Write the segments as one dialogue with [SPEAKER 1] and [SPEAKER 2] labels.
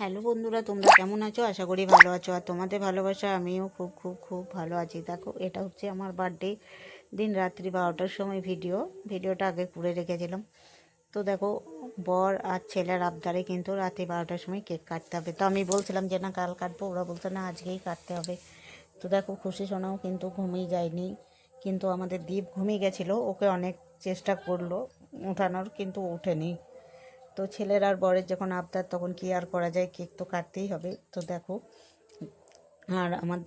[SPEAKER 1] Hello বন্ধুরা, তোমরা কেমন আছো? আশা করি ভালো আছো। আর তোমাদের ভালোবাসা আমিও খুব খুব খুব ভালো আছি। দেখো, এটা হচ্ছে আমার বার্থডে দিন রাত্রি 12টার সময় ভিডিওটা আগে করে রেখেছিলাম। তো দেখো, বর আর ছেলের আবদারে কিন্তু রাতে 12টার সময় কেক কাটতে হবে। তো আমি বলছিলাম যে না, কাল কাটবো। ওরা বলছে না, আজকেই কাটতে হবে। তো দেখো, খুশি সোনাও কিন্তু ঘুমিয়ে যায়নি, কিন্তু আমাদের দীপ ঘুমিয়ে গেছিলো। ওকে অনেক চেষ্টা করলো ওঠানোর, কিন্তু ওঠেনি। তো ছেলের আর বরের যখন আবদার, তখন কি আর করা যায়, কেক তো কাটতেই হবে। তো দেখো, আর আমার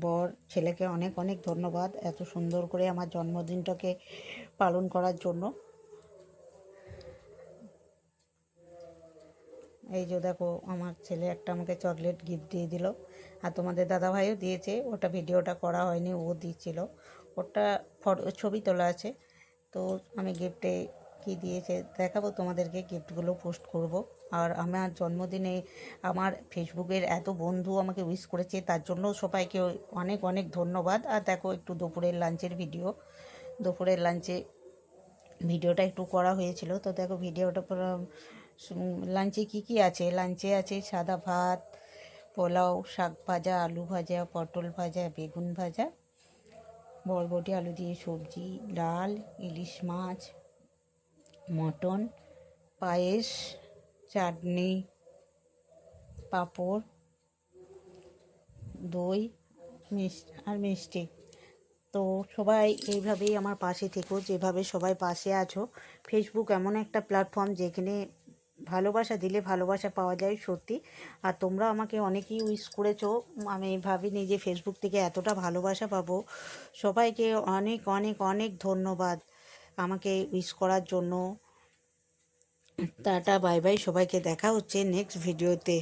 [SPEAKER 1] বর ছেলেকে অনেক অনেক ধন্যবাদ এত সুন্দর করে আমার জন্মদিনটাকে পালন করার জন্য। এই যে দেখো, আমার ছেলে একটা আমাকে চকলেট গিফট দিয়ে দিল। আর তোমাদের দাদাভাইও দিয়েছে, ওটা ভিডিওটা করা হয়নি, ও দিচ্ছিল। ওটা ছবি তোলা আছে। তো আমি গিফটে কি দিয়েছে দেখাবো তোমাদেরকে, গিফটগুলো পোস্ট করব। আর আমার জন্মদিনে আমার ফেসবুকের এত বন্ধু আমাকে উইশ করেছে, তার জন্য সবাইকে অনেক অনেক ধন্যবাদ। আর দেখো, একটু দুপুরের লাঞ্চের ভিডিওটা একটু করা হয়েছিল। তো দেখো, ভিডিওটা পুরো লাঞ্চে কি আছে। লাঞ্চে আছে সাদা ভাত, পোলাও, শাক ভাজা, আলু ভাজা, পটল ভাজা, বেগুন ভাজা, বরবটি আলু দিয়ে সবজি, ডাল, ইলিশ মাছ, মটন, পায়েস, চাটনি, পাঁপড়, দই, মিষ্টি। তো সবাই এইভাবেই আমার পাশে থেকো, যেভাবে সবাই পাশে আছো। ফেসবুক এমন একটা প্ল্যাটফর্ম যেখানে ভালোবাসা দিলে ভালোবাসা পাওয়া যায় সত্যি। আর তোমরা আমাকে অনেকেই উইশ করেছো, আমি ভাবিনি যে ফেসবুক থেকে এতটা ভালোবাসা পাবো। সবাইকে অনেক অনেক অনেক ধন্যবাদ আমাকে উইশ করার জন্য। টাটা, বাই বাই, সবাইকে দেখা হচ্ছে নেক্সট ভিডিওতে।